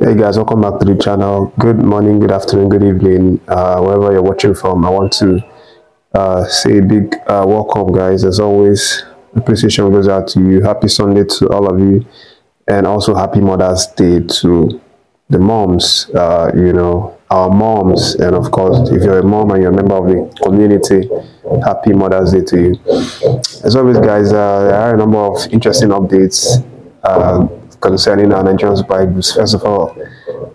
Hey guys, welcome back to the channel. Good morning, good afternoon, good evening, wherever you're watching from. I want to say a big welcome, guys. As always, appreciation goes out to you. Happy Sunday to all of you, and also happy Mother's Day to the moms, our moms. And of course, if you're a mom and you're a member of the community, happy Mother's Day to you. As always, guys, there are a number of interesting updates concerning our Nigerian Super Eagles. First of all,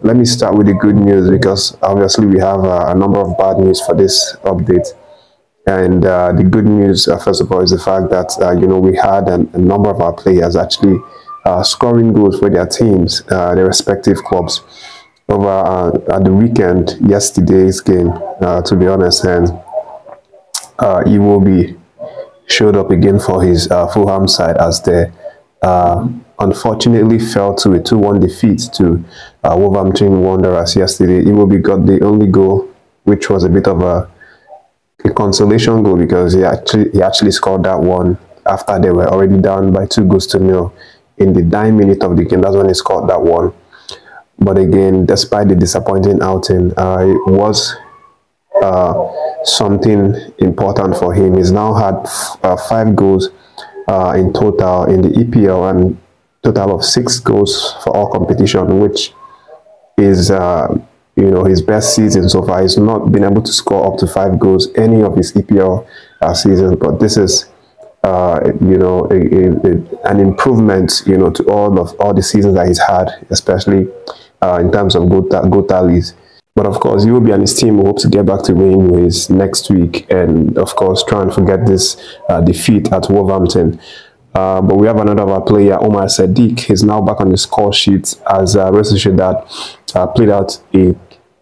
let me start with the good news, because obviously we have a number of bad news for this update. And the good news, first of all, is the fact that we had a number of our players actually scoring goals for their teams, their respective clubs, over at the weekend, yesterday's game, to be honest. And Iwobi showed up again for his Fulham side, as they unfortunately fell to a 2-1 defeat to Wolverhampton Wanderers yesterday. Iwobi got the only goal, which was a bit of a consolation goal, because he actually scored that one after they were already down by 2-0 in the 9th minute of the game. That's when he scored that one. But again, despite the disappointing outing, it was something important for him. He's now had 5 goals in total in the EPL, and total of 6 goals for all competition, which is his best season so far. He's not been able to score up to 5 goals any of his EPL seasons, but this is an improvement to all the seasons that he's had, especially in terms of goal tallies. But of course, Iwobi and his team will hope to get back to winning ways next week, and of course try and forget this defeat at Wolverhampton. But we have another of our player, Iwobi Sadiq. He's now back on the score sheet, as Real Sociedad played out a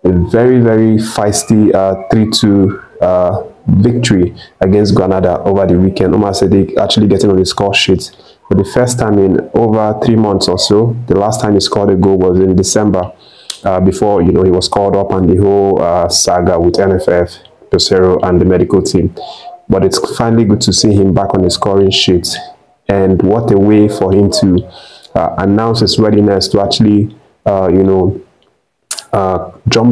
very, very feisty 3-2 victory against Granada over the weekend. Iwobi Sadiq actually getting on the score sheet for the first time in over 3 months or so. The last time he scored a goal was in December, before he was called up on the whole saga with NFF, Pesero, and the medical team. But it's finally good to see him back on the scoring sheet. And what a way for him to announce his readiness to actually, jump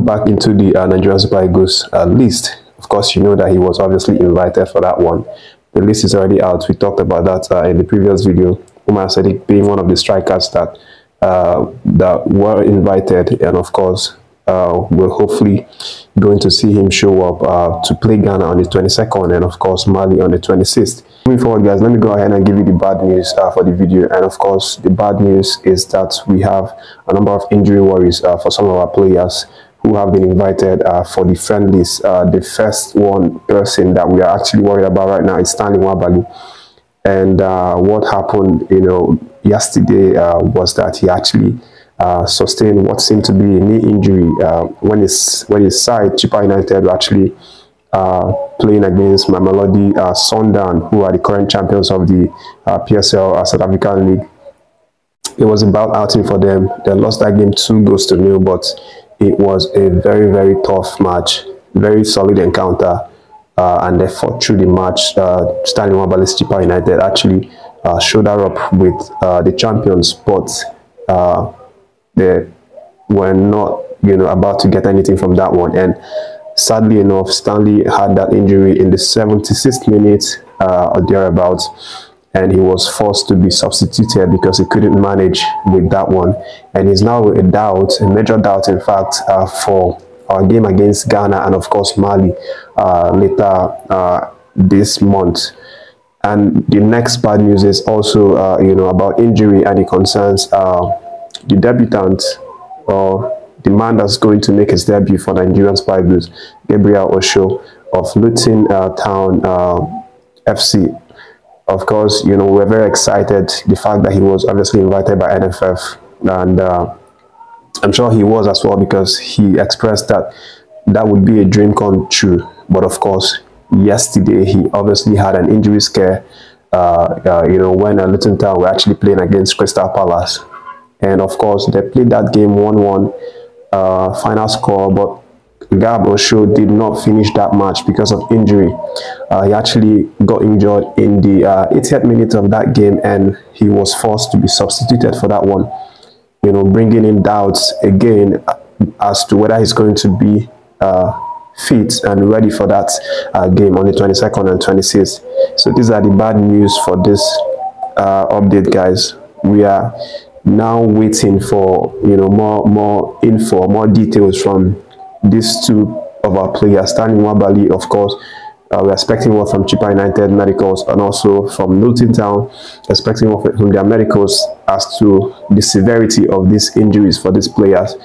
back into the Nigerian Super Eagles list. Of course, you know that he was obviously invited for that one. The list is already out. We talked about that in the previous video. Iwobi Sadiq being one of the strikers that were invited, and of course, we're hopefully going to see him show up to play Ghana on the 22nd, and of course Mali on the 26th. Moving forward, guys, let me go ahead and give you the bad news for the video. And of course, the bad news is that we have a number of injury worries for some of our players who have been invited for the friendlies. The first person that we are actually worried about right now is Nwabali. And what happened yesterday was that he actually sustained what seemed to be a knee injury when his side, Chippa United, were actually playing against Mamelodi Sundown, who are the current champions of the PSL South African League. It was a bad outing for them. They lost that game 2-0, but it was a very, very tough match, very solid encounter, and they fought through the match. Stanley Nwabali's Chippa United actually showed up with the champions, but they were not about to get anything from that one. And sadly enough, Stanley had that injury in the 76th minute or thereabouts, and he was forced to be substituted because he couldn't manage with that one. And he's now a major doubt in fact, for our game against Ghana and of course Mali later this month. And the next bad news is also about injury, and it concerns the debutant, or the man that's going to make his debut for Nigerian Super Eagles, Gabriel Osho of Luton Town FC. Of course, we're very excited. The fact that he was obviously invited by NFF, and I'm sure he was as well, because he expressed that would be a dream come true. But of course, yesterday he obviously had an injury scare. When Luton Town were actually playing against Crystal Palace, and of course they played that game 1-1 final score, but Gab Osho did not finish that match because of injury. He actually got injured in the 80th minute of that game, and he was forced to be substituted for that one. bringing in doubts again as to whether he's going to be fit and ready for that game on the 22nd and 26th. So these are the bad news for this update, guys. We are now waiting for more info, more details from these two of our players. Starting Nwabali, of course, we're expecting one from Chipa United Medicals, and also from Luton Town, expecting one from their medicals as to the severity of these injuries for these players.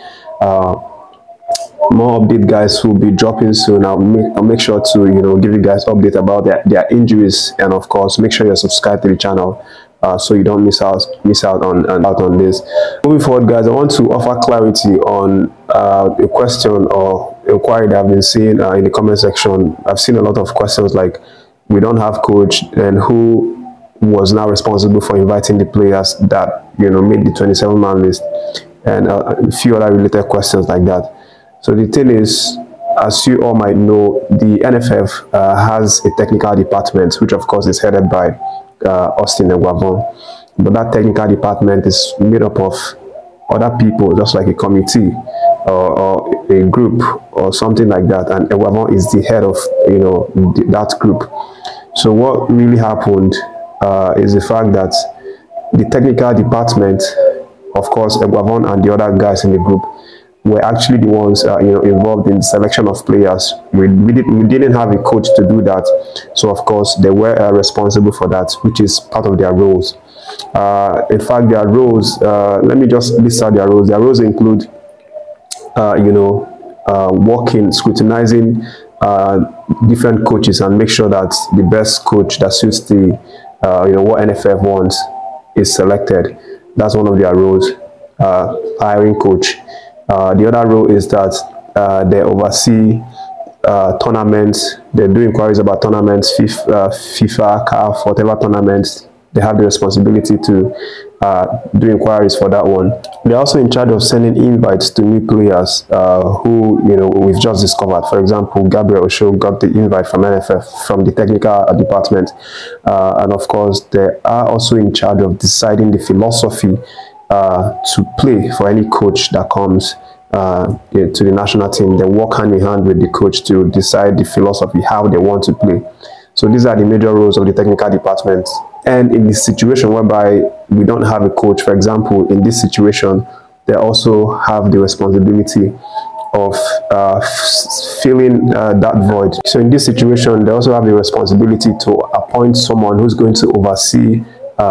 More update, guys, will be dropping soon. I'll make sure to give you guys update about their injuries, and of course make sure you're subscribed to the channel so you don't miss out on this. Moving forward, guys, I want to offer clarity on a question or inquiry that I've been seeing in the comment section. I've seen a lot of questions like, we don't have coach, and who was now responsible for inviting the players that made the 27-man list, and a few other related questions like that. So the thing is, as you all might know, the NFF has a technical department, which of course is headed by Austin Nwabali. But that technical department is made up of other people, just like a committee or a group or something like that. And Nwabali is the head of that group. So what really happened is the fact that the technical department, of course, Nwabali and the other guys in the group, were actually the ones involved in the selection of players. We didn't have a coach to do that, so of course they were responsible for that, which is part of their roles. In fact, their roles, let me just list out their roles. Their roles include working, scrutinizing different coaches and make sure that the best coach that suits the what NFF wants is selected. That's one of their roles. Hiring coach. The other role is that they oversee tournaments. They do inquiries about tournaments, FIFA, CAF, whatever tournaments. They have the responsibility to do inquiries for that one. They're also in charge of sending invites to new players who we've just discovered. For example, Gabriel Osho got the invite from NFF, from the technical department, and of course they are also in charge of deciding the philosophy to play for any coach that comes to the national team. They work hand in hand with the coach to decide the philosophy, how they want to play. So these are the major roles of the technical department. And in this situation whereby we don't have a coach, for example, in this situation, they also have the responsibility of filling that void. So in this situation, they also have the responsibility to appoint someone who's going to oversee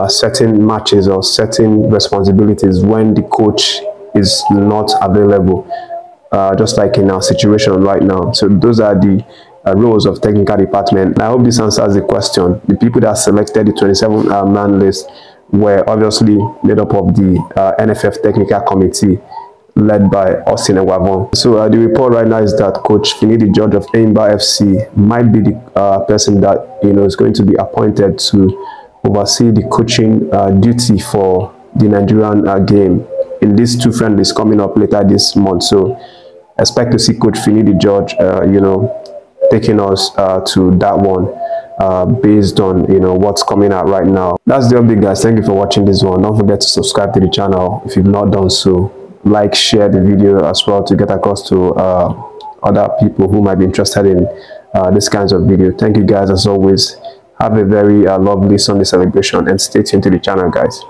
certain matches or certain responsibilities when the coach is not available, just like in our situation right now. So those are the roles of technical department. I hope this answers the question. The people that selected the 27-man list were obviously made up of the NFF technical committee led by Austin Nwabali. So the report right now is that Coach Finidi George of Enyimba FC might be the person that is going to be appointed to oversee the coaching duty for the Nigerian game in these two friendlies coming up later this month. So expect to see Coach Finidi George taking us to that one based on what's coming out right now. That's the update, guys. Thank you for watching this one. Don't forget to subscribe to the channel if you've not done so. Like, share the video as well to get across to other people who might be interested in these kinds of video. Thank you, guys. As always, have a very lovely Sunday celebration and stay tuned to the channel, guys.